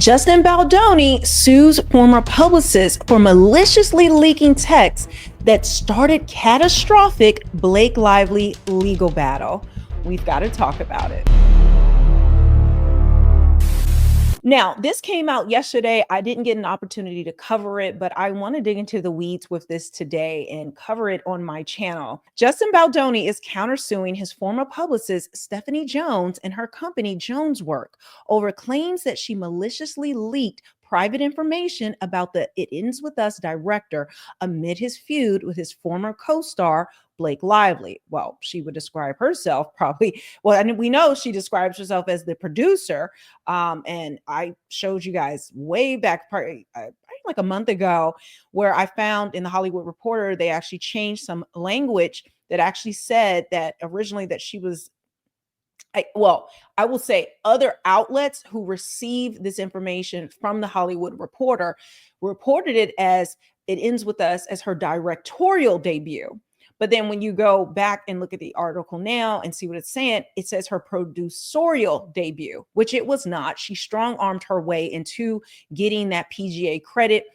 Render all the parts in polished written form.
Justin Baldoni sues former publicist for maliciously leaking texts that started catastrophic Blake Lively legal battle. We've got to talk about it. Now, this came out yesterday. I didn't get an opportunity to cover it, but I want to dig into the weeds with this today and cover it on my channel. Justin Baldoni is countersuing his former publicist, Stephanie Jones, and her company, Joneswork, over claims that she maliciously leaked private information about the It Ends With Us director amid his feud with his former co-star, Blake Lively. Well, she would describe herself probably, well, and we know she describes herself as the producer. And I showed you guys way back, probably like a month ago, where I found in the Hollywood Reporter, they actually changed some language that actually said that originally that she was, I will say other outlets who received this information from the Hollywood Reporter reported it as It Ends With Us as her directorial debut. But then when you go back and look at the article now and see what it's saying, it says her producerial debut, which it was not. She strong-armed her way into getting that PGA credit.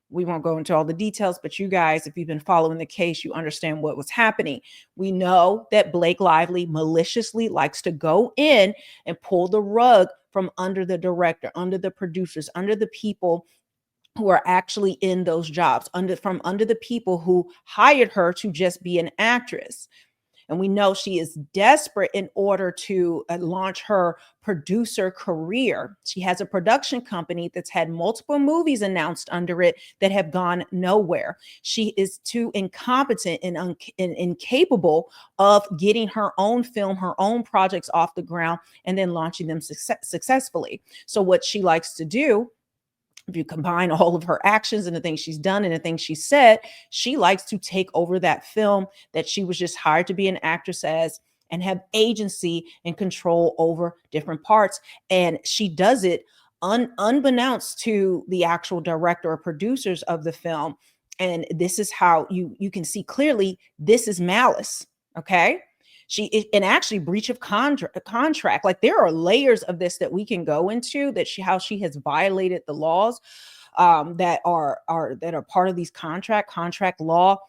We won't go into all the details, but you guys, if you've been following the case, you understand what was happening. We know that Blake Lively maliciously likes to go in and pull the rug from under the director, under the producers, under the people who are actually in those jobs, from under the people who hired her to just be an actress. And we know she is desperate in order to launch her producer career. She has a production company that's had multiple movies announced under it that have gone nowhere. She is too incompetent and incapable of getting her own film, her own projects off the ground, and then launching them successfully. So what she likes to do, if you combine all of her actions and the things she's done and the things she said, she likes to take over that film that she was just hired to be an actress as and have agency and control over different parts. And she does it unbeknownst to the actual director or producers of the film. And this is how you can see clearly this is malice. Okay. And actually breach of contract. Like there are layers of this that we can go into that how she has violated the laws that are part of these contract law.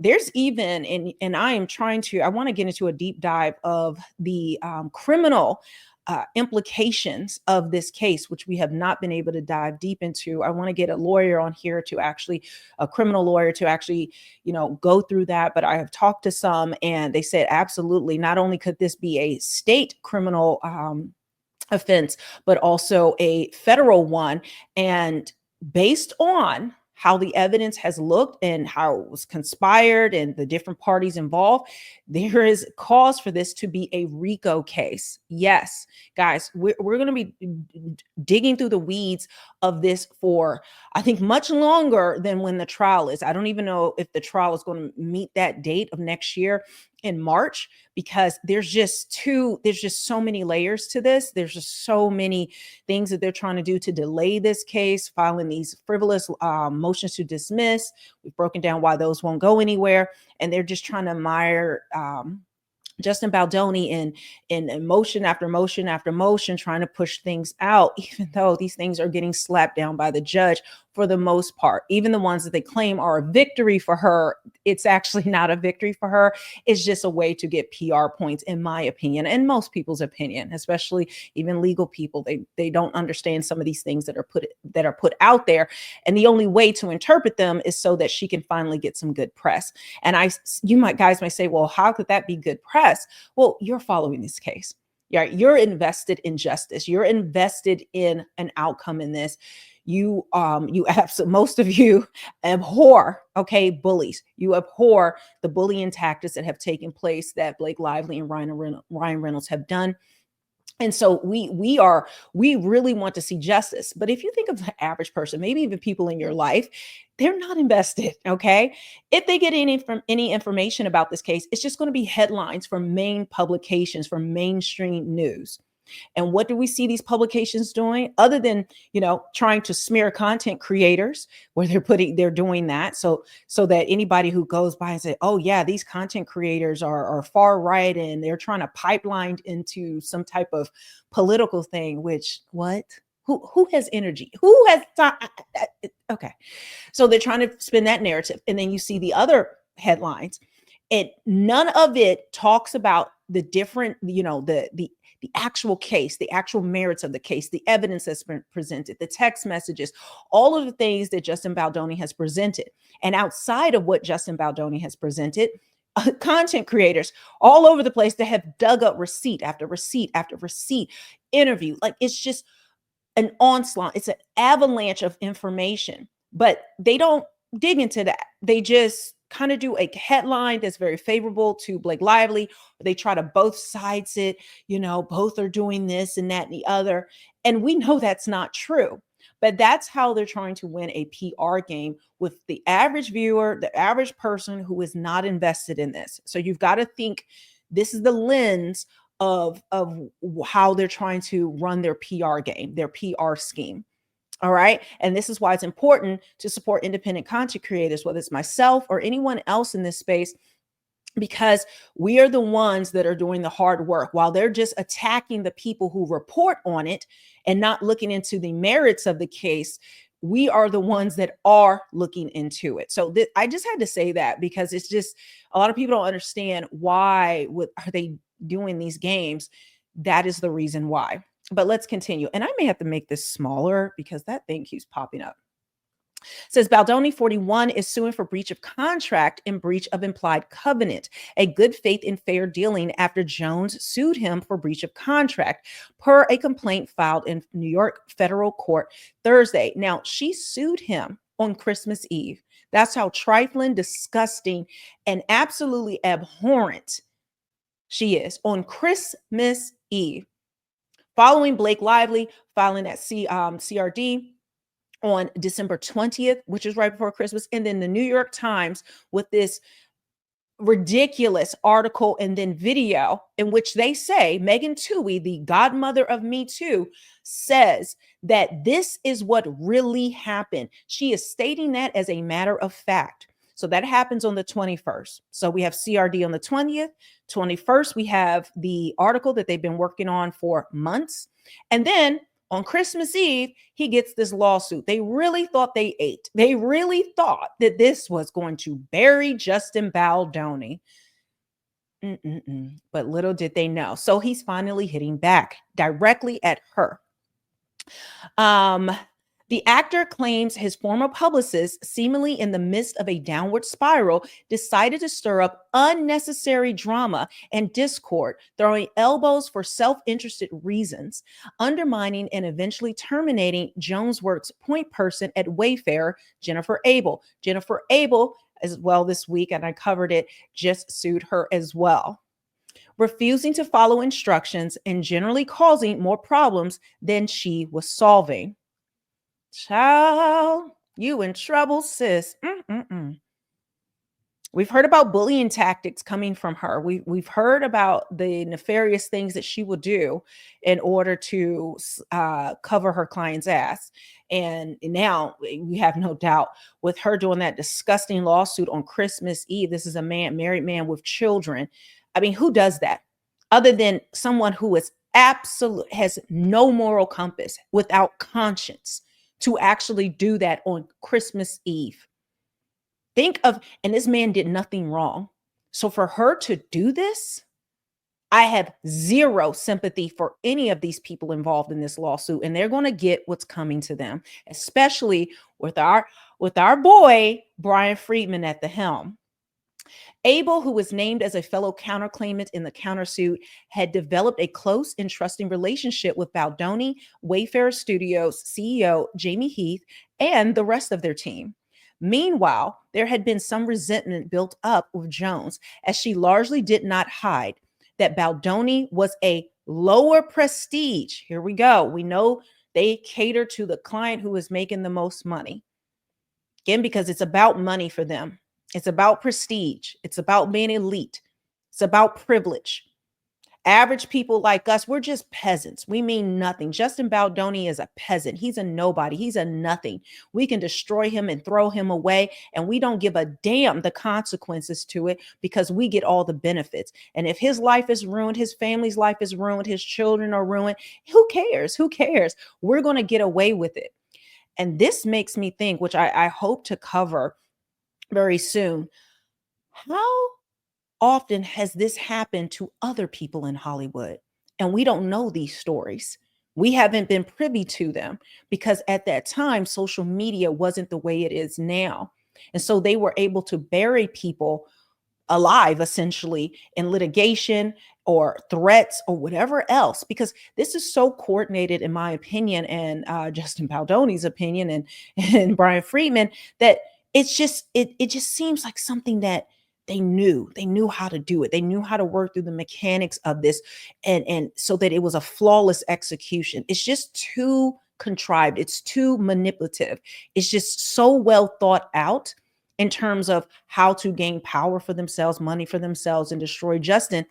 There's even, and I want to get into a deep dive of the criminal implications of this case, which we have not been able to dive deep into. I want to get a lawyer on here a criminal lawyer to actually, go through that. But I have talked to some and they said, absolutely, not only could this be a state criminal offense, but also a federal one. And based on how the evidence has looked and how it was conspired and the different parties involved, there is cause for this to be a RICO case. Yes, guys, we're going to be digging through the weeds of this for, I think, much longer than when the trial is. I don't even know if the trial is going to meet that date of next year in March, because there's just so many layers to this. There's just so many things that they're trying to do to delay this case, filing these frivolous motions to dismiss. We've broken down why those won't go anywhere. And they're just trying to mire Justin Baldoni in motion after motion after motion, trying to push things out, even though these things are getting slapped down by the judge for the most part. Even the ones that they claim are a victory for her, it's actually not a victory for her. It's just a way to get PR points, in my opinion, and most people's opinion, especially even legal people. They don't understand some of these things that are put out there, and the only way to interpret them is so that she can finally get some good press. And guys might say, well, how could that be good press? Well, you're following this case. Yeah, you're invested in justice. You're invested in an outcome in this. Most of you abhor, bullies. You abhor the bullying tactics that have taken place that Blake Lively and Ryan Reynolds have done. And so we really want to see justice. But if you think of the average person, maybe even people in your life, they're not invested. Okay. If they get any information about this case, it's just going to be headlines from main publications, from mainstream news. And what do we see these publications doing other than, trying to smear content creators, where they're doing that. So that anybody who goes by and say, oh yeah, these content creators are far right and they're trying to pipeline into some type of political thing, which what? Who has energy? Who has time? Okay. So they're trying to spin that narrative. And then you see the other headlines, and none of it talks about the different, the actual case, the actual merits of the case, the evidence that's been presented, the text messages, all of the things that Justin Baldoni has presented. And outside of what Justin Baldoni has presented, content creators all over the place that have dug up receipt after receipt after receipt, interview. Like, it's just an onslaught. It's an avalanche of information, but they don't dig into that. They just kind of do a headline that's very favorable to Blake Lively. They try to both sides it, both are doing this and that and the other. And we know that's not true. But that's how they're trying to win a PR game with the average viewer, the average person who is not invested in this. So you've got to think this is the lens of how they're trying to run their PR game, their PR scheme. All right. And this is why it's important to support independent content creators, whether it's myself or anyone else in this space, because we are the ones that are doing the hard work while they're just attacking the people who report on it and not looking into the merits of the case. We are the ones that are looking into it. So I just had to say that, because it's just a lot of people don't understand why are they doing these games. That is the reason why. But let's continue. And I may have to make this smaller because that thing keeps popping up. It says Baldoni 41 is suing for breach of contract and breach of implied covenant, a good faith and fair dealing after Jones sued him for breach of contract, per a complaint filed in New York federal court Thursday. Now, she sued him on Christmas Eve. That's how trifling, disgusting, and absolutely abhorrent she is. On Christmas Eve, following Blake Lively filing at CRD on December 20th, which is right before Christmas, and then the New York Times with this ridiculous article and then video in which they say Megan Twohey, the godmother of Me Too, says that this is what really happened. She is stating that as a matter of fact. So that happens on the 21st. So we have CRD on the 20th. 21st, we have the article that they've been working on for months. And then on Christmas Eve, he gets this lawsuit. They really thought they ate. They really thought that this was going to bury Justin Baldoni. But little did they know. So he's finally hitting back directly at her. The actor claims his former publicist, seemingly in the midst of a downward spiral, decided to stir up unnecessary drama and discord, throwing elbows for self-interested reasons, undermining and eventually terminating Jonesworks' point person at Wayfair, Jennifer Abel. Jennifer Abel, as well, this week, and I covered it, just sued her as well, refusing to follow instructions and generally causing more problems than she was solving. Child, you in trouble, sis. We've heard about bullying tactics coming from her. We've heard about the nefarious things that she will do in order to cover her client's ass. And now we have no doubt with her doing that disgusting lawsuit on Christmas Eve. This is a married man with children. I mean, who does that other than someone who is has no moral compass, without conscience, to actually do that on Christmas Eve? Think of, and this man did nothing wrong. So for her to do this, I have zero sympathy for any of these people involved in this lawsuit, and they're going to get what's coming to them, especially with our boy, Brian Friedman, at the helm. Abel, who was named as a fellow counterclaimant in the countersuit, had developed a close and trusting relationship with Baldoni, Wayfair Studios CEO Jamie Heath, and the rest of their team. Meanwhile, there had been some resentment built up with Jones, as she largely did not hide that Baldoni was a lower prestige. Here we go. We know they cater to the client who is making the most money. Again, because it's about money for them. It's about prestige. It's about being elite. It's about privilege. Average people like us, we're just peasants. We mean nothing. Justin Baldoni is a peasant. He's a nobody. He's a nothing. We can destroy him and throw him away, and we don't give a damn the consequences to it because we get all the benefits. And if his life is ruined, his family's life is ruined, his children are ruined, who cares? Who cares? We're going to get away with it. And this makes me think, which I hope to cover very soon, how often has this happened to other people in Hollywood? And we don't know these stories. We haven't been privy to them because at that time, social media wasn't the way it is now. And so they were able to bury people alive essentially in litigation or threats or whatever else, because this is so coordinated in my opinion and Justin Baldoni's opinion and Brian Friedman, that it just seems like something that they knew how to do it. They knew how to work through the mechanics of this, and so that it was a flawless execution. It's just too contrived, it's too manipulative, it's just so well thought out in terms of how to gain power for themselves, money for themselves, and destroy Justin.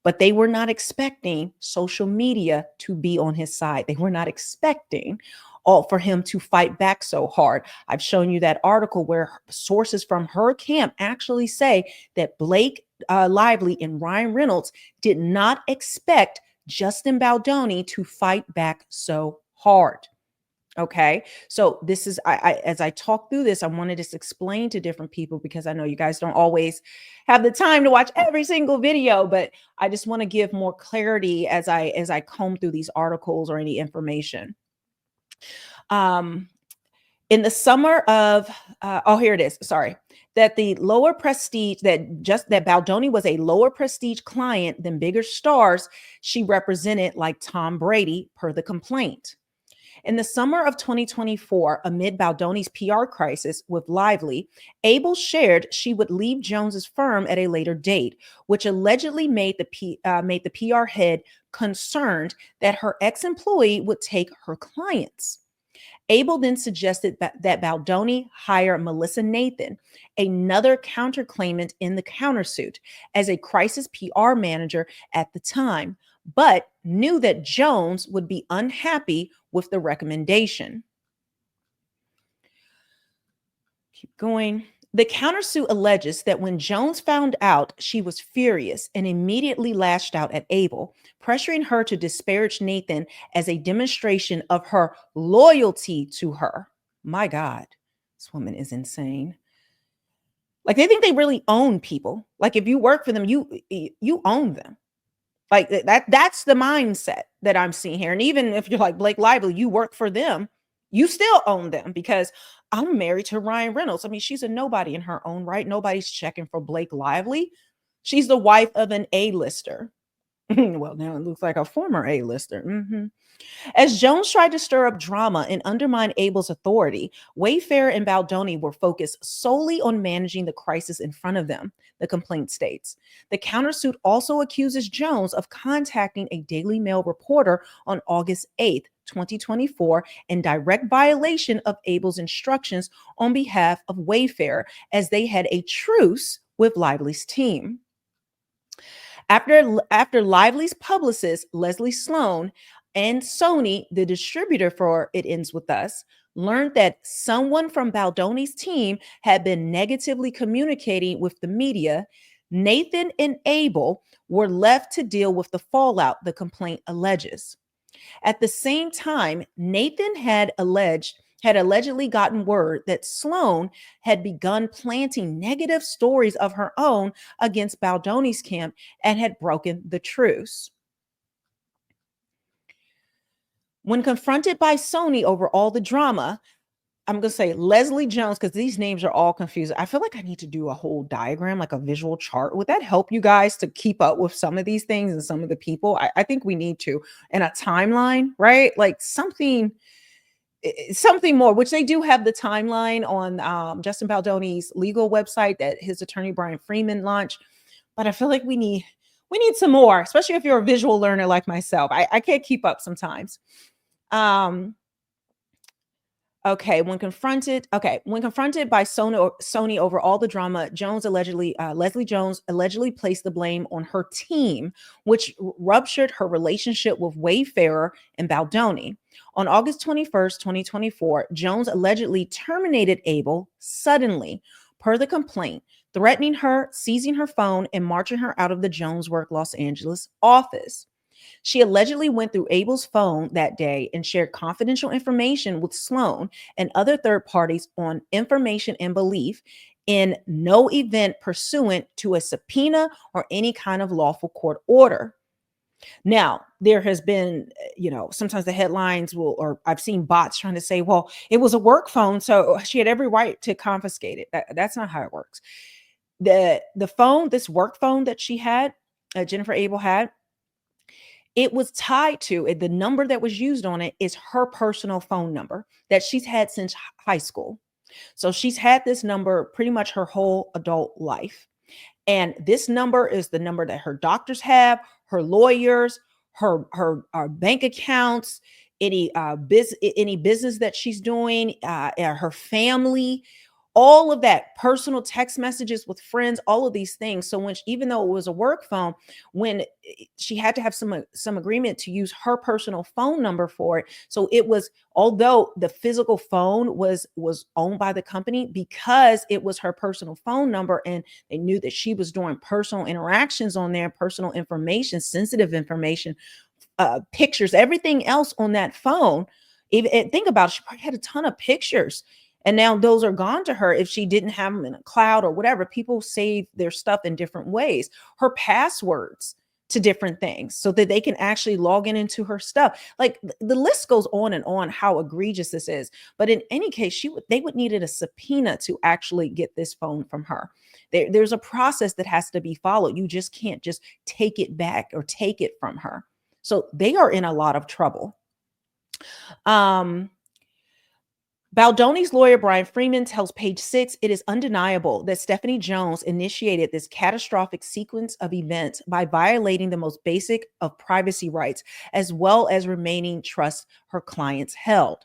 But they were not expecting social media to be on his side. They were not expecting all for him to fight back so hard. I've shown you that article where sources from her camp actually say that Blake Lively and Ryan Reynolds did not expect Justin Baldoni to fight back so hard. Okay. So this is as I talk through this, I want to just explain to different people because I know you guys don't always have the time to watch every single video, but I just want to give more clarity as I comb through these articles or any information. Um in the summer of oh, here it is. Sorry. That the lower prestige that Baldoni was a lower prestige client than bigger stars she represented, like Tom Brady, per the complaint. In the summer of 2024, amid Baldoni's PR crisis with Lively, Abel shared she would leave Jones's firm at a later date, which allegedly made the PR head concerned that her ex-employee would take her clients. Abel then suggested that Baldoni hire Melissa Nathan, another counterclaimant in the countersuit, as a crisis PR manager at the time, but knew that Jones would be unhappy with the recommendation. Keep going. The countersuit alleges that when Jones found out, she was furious and immediately lashed out at Abel, pressuring her to disparage Nathan as a demonstration of her loyalty to her. My God, this woman is insane. Like, they think they really own people. Like, if you work for them, you own them. Like that's the mindset that I'm seeing here. And even if you're like Blake Lively, you work for them, you still own them, because I'm married to Ryan Reynolds. I mean, she's a nobody in her own right. Nobody's checking for Blake Lively. She's the wife of an A-lister. Well, now it looks like a former A-lister. As Jones tried to stir up drama and undermine Abel's authority, Wayfair and Baldoni were focused solely on managing the crisis in front of them, the complaint states. The countersuit also accuses Jones of contacting a Daily Mail reporter on August 8th, 2024, in direct violation of Abel's instructions on behalf of Wayfair, as they had a truce with Lively's team. After Lively's publicist, Leslie Sloan, and Sony, the distributor for It Ends With Us, learned that someone from Baldoni's team had been negatively communicating with the media, Nathan and Abel were left to deal with the fallout, the complaint alleges. At the same time, Nathan had allegedly gotten word that Sloan had begun planting negative stories of her own against Baldoni's camp and had broken the truce. When confronted by Sony over all the drama, I'm going to say Leslie Jones, because these names are all confusing. I feel like I need to do a whole diagram, like a visual chart. Would that help you guys to keep up with some of these things and some of the people? I think we need to. And a timeline, right? Like something more, which they do have the timeline on Justin Baldoni's legal website that his attorney Brian Freeman launched. But I feel like we need some more, especially if you're a visual learner like myself. I can't keep up sometimes. When confronted by Sony over all the drama, Leslie Jones allegedly placed the blame on her team, which ruptured her relationship with Wayfarer and Baldoni. On August 21st, 2024, Jones allegedly terminated Abel suddenly, per the complaint, threatening her, seizing her phone, and marching her out of the Joneswork Los Angeles office. She allegedly went through Abel's phone that day and shared confidential information with Sloan and other third parties on information and belief in no event pursuant to a subpoena or any kind of lawful court order. Now, there has been, sometimes the headlines will, or I've seen bots trying to say, well, it was a work phone, so she had every right to confiscate it. That's not how it works. The phone, this work phone that she had, Jennifer Abel had, it was tied to it. The number that was used on it is her personal phone number that she's had since high school. So she's had this number pretty much her whole adult life. And this number is the number that her doctors have, her lawyers, her bank accounts, any business that she's doing, her family, all of that, personal text messages with friends, all of these things. So even though it was a work phone, when she had to have some agreement to use her personal phone number for it. So it was, although the physical phone was owned by the company, because it was her personal phone number and they knew that she was doing personal interactions on there, personal information, sensitive information, pictures, everything else on that phone. Even think about it, she probably had a ton of pictures. And now those are gone to her if she didn't have them in a cloud or whatever. People save their stuff in different ways. Her passwords to different things so that they can actually log in into her stuff. Like the list goes on how egregious this is. But in any case, they would needed a subpoena to actually get this phone from her. There's a process that has to be followed. You just can't just take it back or take it from her. So they are in a lot of trouble. Baldoni's lawyer, Brian Freeman, tells Page Six it is undeniable that Stephanie Jones initiated this catastrophic sequence of events by violating the most basic of privacy rights, as well as remaining trust her clients held.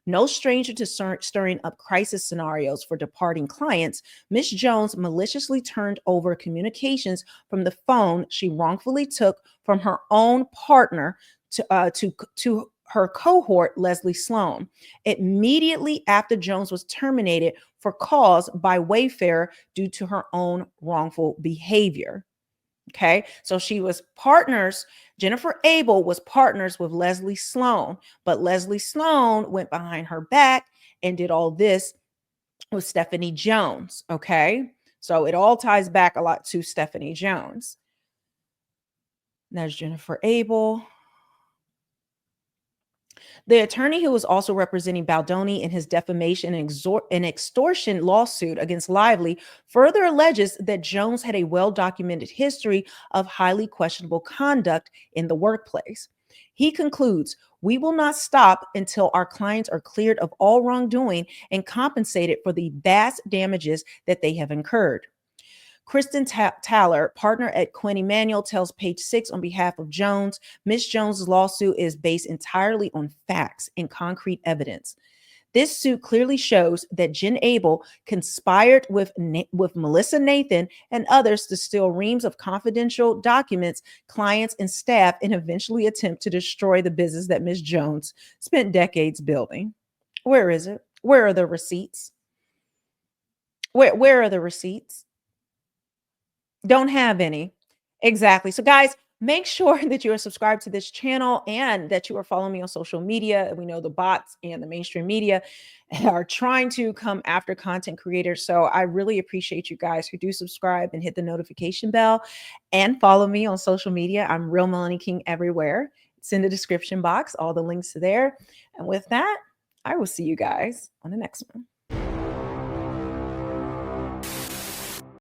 No stranger to stirring up crisis scenarios for departing clients, Ms. Jones maliciously turned over communications from the phone she wrongfully took from her own partner to her cohort, Leslie Sloan, immediately after Jones was terminated for cause by Wayfarer due to her own wrongful behavior. Okay, so she was partners. Jennifer Abel was partners with Leslie Sloan, but Leslie Sloan went behind her back and did all this with Stephanie Jones. Okay, so it all ties back a lot to Stephanie Jones. There's Jennifer Abel. The attorney who was also representing Baldoni in his defamation and extortion lawsuit against Lively further alleges that Jones had a well-documented history of highly questionable conduct in the workplace. He concludes, "We will not stop until our clients are cleared of all wrongdoing and compensated for the vast damages that they have incurred." Kristen Taller, partner at Quinn Emanuel, tells Page Six on behalf of Jones, Ms. Jones' lawsuit is based entirely on facts and concrete evidence. This suit clearly shows that Jen Abel conspired with Melissa Nathan and others to steal reams of confidential documents, clients, and staff, and eventually attempt to destroy the business that Ms. Jones spent decades building. Where is it? Where are the receipts? Where are the receipts? Don't have any. Exactly. So, guys, make sure that you are subscribed to this channel and that you are following me on social media. We know the bots and the mainstream media are trying to come after content creators. So, I really appreciate you guys who do subscribe and hit the notification bell and follow me on social media. I'm Real Melanie King everywhere. It's in the description box, all the links are there. And with that, I will see you guys on the next one.